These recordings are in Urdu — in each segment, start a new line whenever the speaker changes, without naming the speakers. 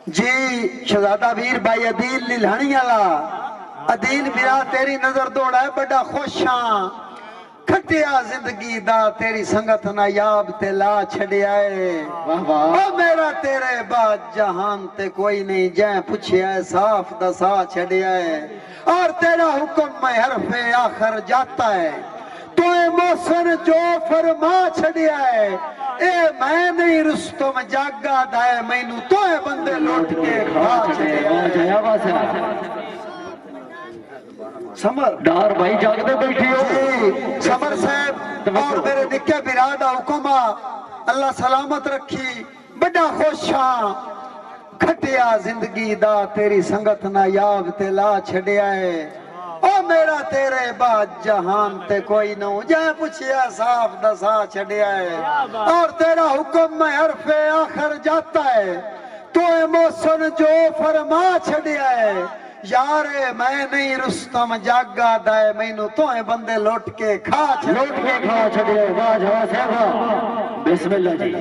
جی شہزادہ ویر بھائی عدیل للہنی والا عدیل میرا تیری نظر دوڑا ہے بڑا خوش ہاں کھٹیا زندگی دا تیری سنگت نایاب تے لا چھڑیا ہے او میرا تیرے بعد جہان تے کوئی نہیں جائیں پوچھیا ہے صاف دسا چھڑیا ہے اور تیرا حکم میں حرف آخر جاتا ہے تو اے محسن جو فرما چھڑیا ہے اے میں نہیں رستم جاگا دائے مینو تو اے بندے لوٹ کے کھا چھڑیا ہے سمر
ڈار بھائی جاگتے بیٹھی ہو
سمر صاحب اور میرے نکے برادہ حکمہ اللہ سلامت رکھی بڑا خوش ہاں کھٹیا زندگی دا تیری سنگت نایاب تے لا چھڑیا ہے او میرا تیرے بعد جہان تے کوئی نہ جائے پوچھیا صاف دسا چھڑیا ہے اور تیرا حکم میں حرف آخر جاتا ہے تو اے محسن جو فرما چھڑیا ہے یار میں نہیں رستم جاگا دائے مینو تو اے بندے لوٹ کے کھا
چھڑے واہ جوا صاحبہ بسم اللہ جی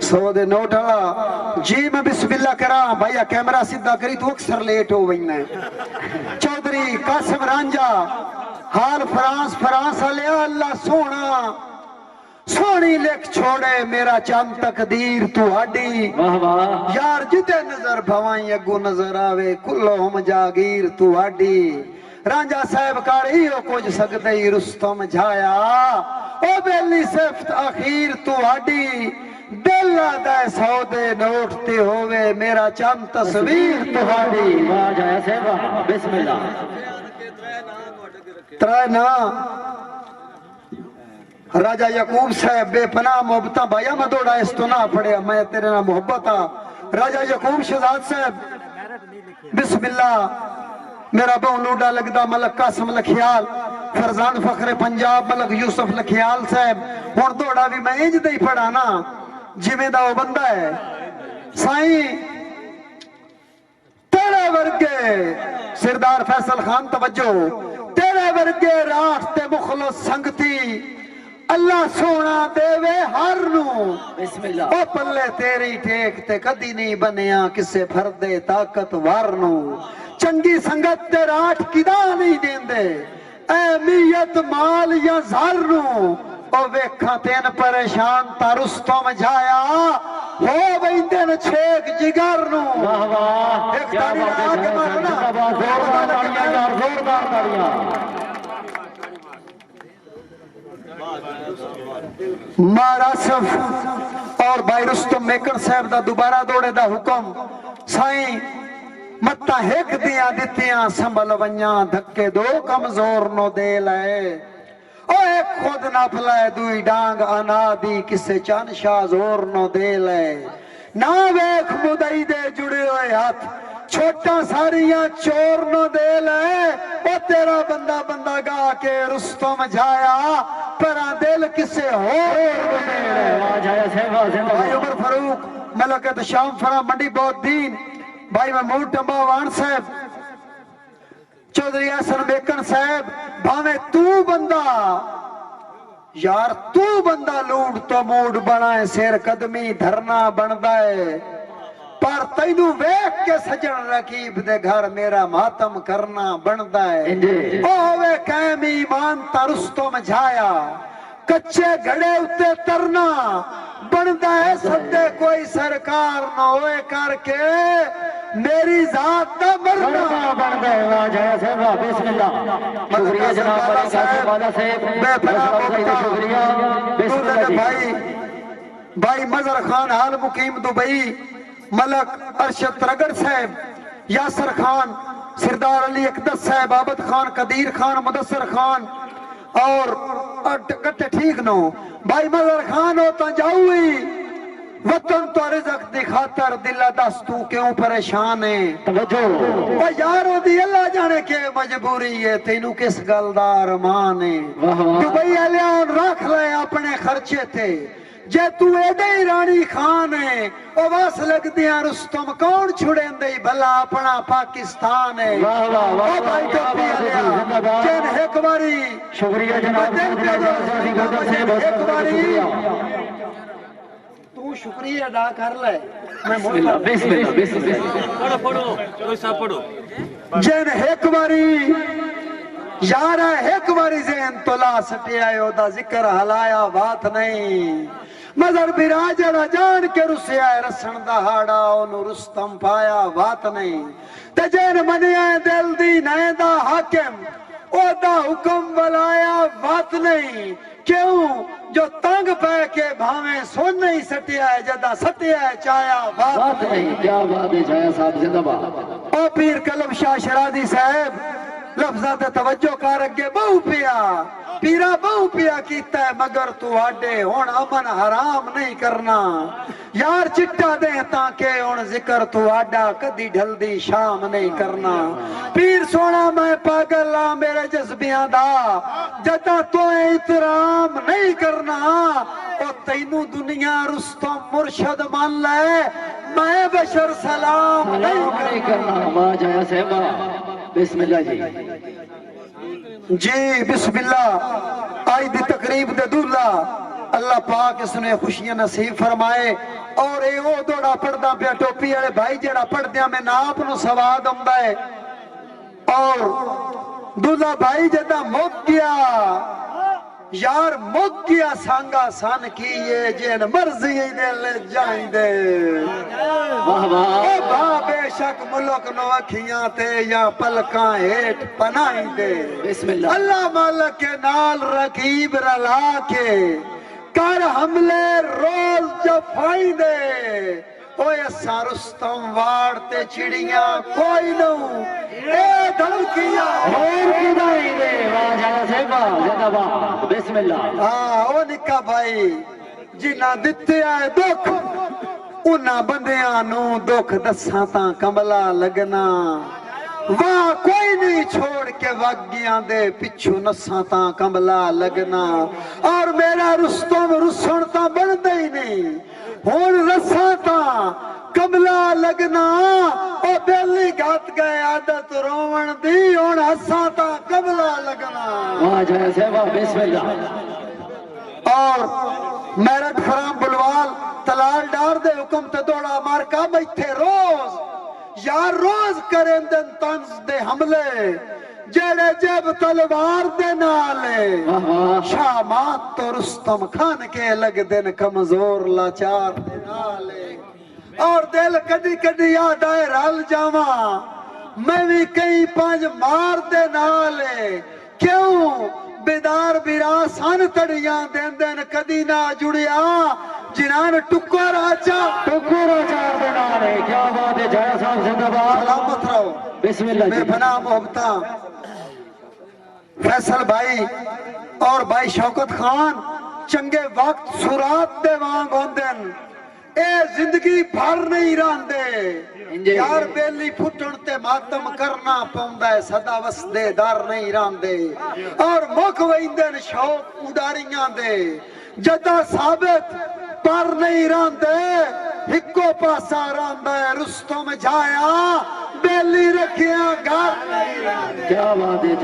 سو دے نوٹ آلا جی میں بسم اللہ کرا بھائیا کیمرہ سدھا کری تو اکثر لیٹ ہو وینا ہے چودھری قاسم رانجا حال فرانس لیا اللہ سونا سونی لکھ چھوڑے میرا چند تقدیر تو ہڈی یار جتے نظر بھوائیں اگو نظر آوے کلہم جاگیر تو ہڈی رانجا صاحب کاری ہو کچھ سکتے ہی رستم جھایا او بیلی صفت اخیر تو ہڈی دل آدھائے سودے نوٹتے ہوئے میرا چند تصویر تو ہڈی
واہ جایا صاحبہ بسم اللہ
ترائنا راجہ یعقوب صاحب بے پناہ محبتہ بھائیا میں دوڑا اس تو نہ پڑیا میں تیرے نہ محبت راجہ یعقوب شہزاد صاحب بسم اللہ میرا بہن لوڈا لگدا ملک قاسم لکھیال فرزان فخر پنجاب ملک یوسف لکھیال صاحب اور دوڑا بھی میں انج دے پڑھا نا جویں دا وہ بندہ ہے سائیں تیرے ورگے سردار فیصل خان توجہ تیرے ورگے راستے مخلص سنگتی اللہ سونا دے وے ہر نو
بسم اللہ
او پلے تیری ٹیک تے کدی نہیں بنیا کسے پھردے طاقت وارنو چنگی سنگت تے راٹھ کدا نہیں دیندے اہمیت مال یا زارنو او ویکھاں تین پریشان تا رستم جھایا ہو بیندن چھیک جگرنو
واہ واہ
ایک تاری رہا کے مارنا
زوردار تاڑیاں
مارا صف اور بھائی رستم میکر صاحب دا دوبارہ دوڑے دا حکم سائیں متا ہیک دیاں دیتیاں سنبھل ونیاں دھکے دو کمزور نو دے لائے او ایک خود نہ پلائے دوئی ڈانگ آنا دی کسے چان شاہ زور نو دے لائے نہ ویک مدعی دے جڑے ہوئے ہاتھ چھوٹا ساریاں چور نو دے لائے او تیرا بندہ گا کے رستم جھایا پرا دل کسے ہو بھائی عمر فاروق ملکت شام فرا منڈی بہت دین بھائی محمود ٹمبا وان صاحب چودھری حسن بیکن صاحب بھاویں تو بندہ یار تو بندہ لوٹ تو موڈ بنائے سیر قدمی دھرنا بندائے پر تینو ویک کے سجن رکیب دے گھر میرا ماتم کرنا بندا ہے اوے قائم ایمان تا رستم جھایا کچے گھڑے اتے ترنا بندا ہے سدے کوئی سرکار نہ ہوئے کر کے میری ذات نہ مرنا
بندا ہے واہ جایا صاحبہ بسم اللہ شکریہ جناب بڑا قاسم والا صاحب
بے پناہ
شکریہ بسم اللہ جی
بھائی مظہر خان حال مقیم دبئی ملک ارشد ترگڑ صاحب یاسر خان سردار علی اقدس صاحب عابد خان قدیر خان مدثر خان اور کٹے ٹھیک نو بھائی مظہر خان ہوتا جاؤئی وطن تو رزق دی خاطر دلہ دستوں کیوں پریشان ہے
توجہ
وہ یارو دی اللہ جانے کے مجبوری ہے تینوں کس گلدار مانے دبئی علیان رکھ لے اپنے خرچے تھے جے تو ایڈے رانی خان ہے او واس لگ دیا رستم کون چھڑیں دے بھلا اپنا پاکستان ہے
واہ واہ واہ
بھائی ٹوپی علیہ جن ایک باری
شکریہ جناب
ایک باری تو شکریہ ادا کر لے میں
بسم اللہ بسم اللہ بسم اللہ
پڑھو کوئی صاحب پڑھو
جن ایک باری یار ایک باری ذہن تولا سٹیا دا ذکر ہلایا بات نہیں مگر براجڑا جان کے رسیا رسن دہاڑا اونوں رستم پایا بات نہیں تے جن منیا دل دی نئے دا حاکم او دا حکم بلایا بات نہیں کیوں جو تنگ پہ کے بھاویں سن نہیں سٹیا ہے جدا سٹیا ہے چایا بات
بات نہیں کیا بات ہے جایا صاحب زندہ باد
او پیر کلب شاہ شرادی صاحب لفظات توجہ کر اگے بہو پیا پیرا بہو پیا کیتا ہے مگر تو آڈے ہون امن حرام نہیں کرنا یار چٹا دے تاکہ ہون ذکر تو آڈا کدی ڈھل دی شام نہیں کرنا پیر سونا میں پاگل ہاں میرے جذبیاں دا جدا تو احترام نہیں کرنا او تینو دنیا رستم مرشد مان لے میں بشر سلام نہیں
کرنا واہ جایا صاحب بسم اللہ
جی بسم اللہ آئی دی تقریب دے دولا اللہ پاک اس نے خوشیاں نصیب فرمائے اور اے او دوڑا پڑھدا پیا ٹوپی والے بھائی جڑا پڑھدیاں میں ناپ نو سواد آندا ہے اور دولا بھائی جدا مک گیا یار مک گیا سانگا سان کیے جن مرضی دل جائیں دے
واہ واہ
با بے شک ملک نو اکھیاں تے یا پلکاں ہیٹ پنائیں دے
بسم اللہ
اللہ مالک کے نال رقیب رلا کے کر حملے روز جفائی دے اوے اساں رستم واڑ تے چڑیاں کوئی نو اے دھمکیاں
اور کدائی دے واہ جایا صاحب زندہ باد بسم اللہ
ہاں او نکا بھائی جنہ دتے آئے دکھ انہاں بندیاں نو دکھ دساں تاں کملا لگنا واہ کوئی نہیں چھوڑ کے وگیاں دے پچھو نساں تاں کملا لگنا اور میرا رستم رسن تاں بندے ہی نہیں ہون رساں تاں کملا لگنا او بیلی گھات گئے عادت روون دی ہون ہساں تاں کملا لگنا
واہ جایا صاحب بسم اللہ
اور میرٹ فرام بلوال تلال ڈار دے حکم تے دوڑا مارکا بیٹھے روز یار روز کریں دن تنز دے حملے جڑے جب تلوار دے نالے
واہ واہ
شامات تو رستم کھان کے لگ دن کمزور لاچار دے نالے اور دل کدی کدی یاد آئے رال جاواں میں بھی کئی پانچ مار دے نالے کیوں بیدار بیرا سان تڑیاں دین دین کدی نہ جڑیا جنان ٹکر آچا
ٹکر چار دینا ہے کیا بات ہے جایا صاحب زندہ باد
سلامت رہو
بسم اللہ
بے پناہ محبتاں فیصل بھائی اور بھائی شوکت خان چنگے وقت سرات دے وانگ ہوندن اے زندگی بھر نہیں راندے یار بیلی پھٹن تے ماتم کرنا پوندا ہے صدا وسدے دار نہیں راندے اور مک ویندن شوق اڈاریاں دے جدا ثابت پر نہیں راندے ہکو پاسا راندا ہے رستم جایا بیلی رکھیاں گھر نہیں راندے
کیا بات ہے